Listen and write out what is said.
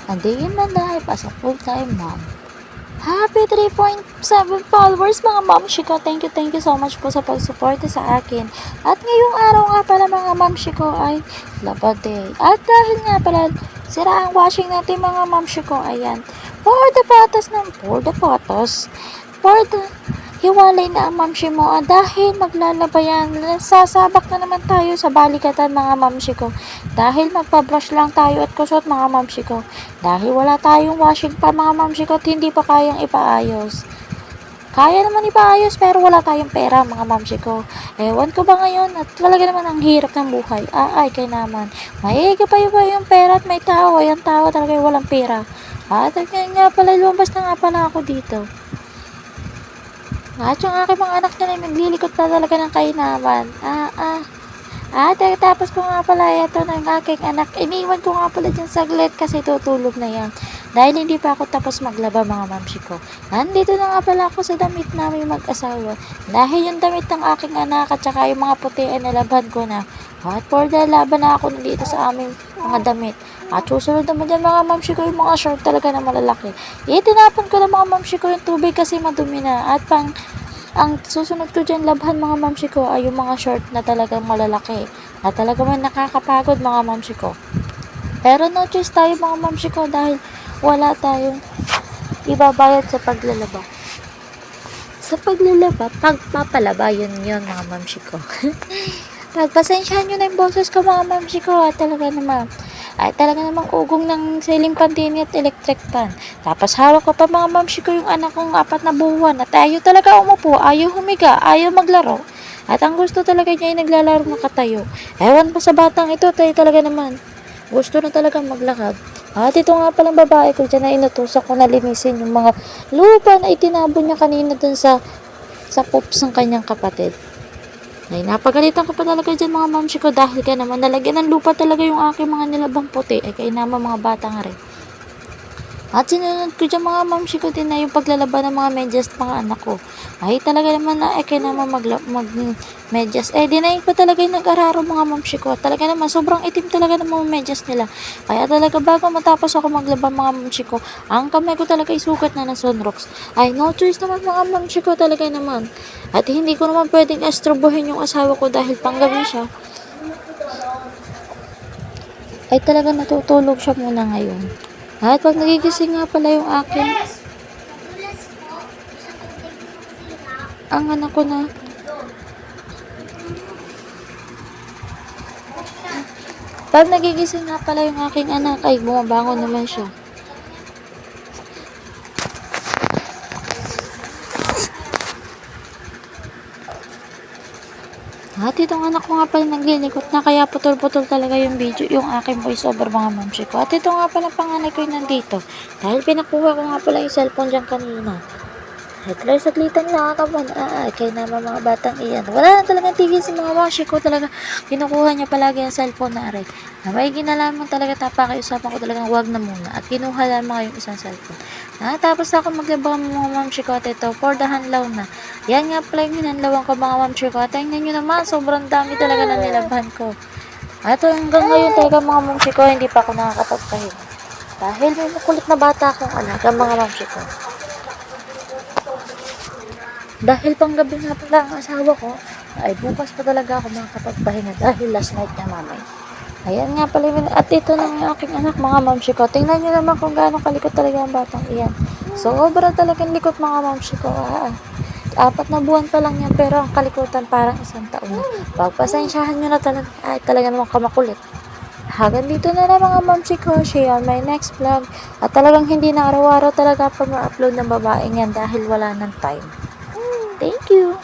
A day in my life as a full-time mom. Happy 3.7 followers mga mamshi ko. Thank you so much po sa pagsuporta sa akin. At ngayong araw nga pala mga mamshi ko ay Laba Day. At dahil nga pala sira ang washing natin mga mamshi ko, ayan. For the hiwalay na ang mamshi mo dahil maglalaba yan. Sasabak na naman tayo sa balikatan mga mamshi ko. Dahil magpa-brush lang tayo at kusot mga mamshi ko. Dahil wala tayong washing pa mga mamshi ko at hindi pa kayang ipaayos. Kaya naman ipaayos pero wala tayong pera mga mamshi ko. Ewan ko ba ngayon at talaga naman ang hirap ng buhay. Ay kay naman. Maigi pa yung pera at may tao. Ayan tao talaga yung walang pera. At nga pala lumabas na nga pala ako dito. At yung aking mga anak na naglilikot pa talaga ng kainaman. At tapos ko nga pala ito ng aking anak. Iniwan ko nga pala dyan saglit kasi tutulog na yan. Dahil hindi pa ako tapos maglaba mga mamshi ko. Nandito na nga pala ako sa damit namin mag-asawa. Dahil yung damit ng aking anak at saka yung mga puti ay nalaban ko na. At for the laban na ako dito sa aming mga damit. At susunod naman dyan mga mamshi ko yung mga short talaga na malalaki. Itinapon ko na mga mamshi ko yung tubig kasi madumi na. At ang susunod ko dyan labhan mga mamshi ko ay yung mga short na talagang malalaki. Na talaga man nakakapagod mga mamshi ko. Pero no choice tayo mga mamshi ko dahil wala tayong ibabayad sa paglalaba. Sa paglalaba, pagpapalaba yun mga mamshi ko. Pagpasensyahan nyo na yung boses ko mga mamshi ko talaga namang ugong ng ceiling fan din at electric fan. Tapos hawak ko pa mga mamshi ko yung anak kong 4 na buwan at ayaw talaga umupo, ayaw humiga, ayaw maglaro. At ang gusto talaga niya ay naglalaro nakatayo. Ewan pa sa batang ito, tayo talaga naman. Gusto na talaga maglakad. At ito nga palang babae ko dyan na inutusan ko na linisin yung mga lupa na itinabon niya kanina dun sa poops ng kanyang kapatid. Ay, napagalitan ko pa talaga dyan mga mamshi ko dahil ka naman nalagyan ng lupa talaga yung aking mga nilabang puti. Ay, kaya naman mga bata nga rin. At sinunod ko dyan mga mamshi ko din na yung paglalaba ng mga medyas mga anak ko. Ay, talaga naman na kaya naman mag-medyas. Dinayin ko talaga yung nag-araro mga mamshi ko. Talaga naman, sobrang itim talaga ng mga medyas nila. Kaya talaga bago matapos ako maglaba mga mamshi ko, ang kamay ko talaga isukat na ng Sunrocks. Ay, no choice naman mga mamshi ko talaga naman. At hindi ko naman pwedeng estrobohin yung asawa ko dahil panggabi siya. Ay, talaga natutulog siya muna ngayon. At pag nagigising nga pala yung akin, ang anak ko na, pag nagigising nga pala yung aking anak, ay bumabangon naman siya. At itong anak ko nga pala naglilikot na kaya putol-putol talaga yung video, yung aking voice over mga mamshi ko. At ito nga pala panganay ko yung nandito. Dahil pinakuha ko nga pala yung cellphone dyan kanina. At saglitan na nakakaban. Kaya naman mga batang iyan. Wala na talagang tigil si mga mamshi ko talaga. Kinukuha niya palagi yung cellphone na aray. Na may ginalaman talaga tapakiusapan ko talagang wag na muna. At kinuha lamang yung isang cellphone. Tapos ako maglaba mga mamshi ko at ito for the hanlaw na. Yan nga pala yung hinanlawan ko mga mamshi ko. At tingnan nyo naman, sobrang dami talaga na nilabhan ko. At hanggang ngayon talaga mga mamshi ko, hindi pa ako nakakapagpahinga. Dahil may makulit na bata akong alaga mga mamshi ko. Dahil panggabi nga pala ang asawa ko, ay bukas pa talaga ako makakapagpahinga dahil last night na mamay. Ayan nga pala yun. At ito na yung aking anak mga mamshi ko. Tingnan nyo naman kung gaano kalikot talaga ang batang iyan. Sobra talagang likot mga mamshi ko. 4 na buwan pa lang yan pero ang kalikutan parang 1 taon na. Pagpasensyahan nyo na talaga. Ay talaga naman kamakulit. Hanggang dito na lang mga mamshi ko. See you on my next vlog. At talagang hindi na araw-araw talaga pa ma-upload ng babaeng yan dahil wala ng time. Thank you!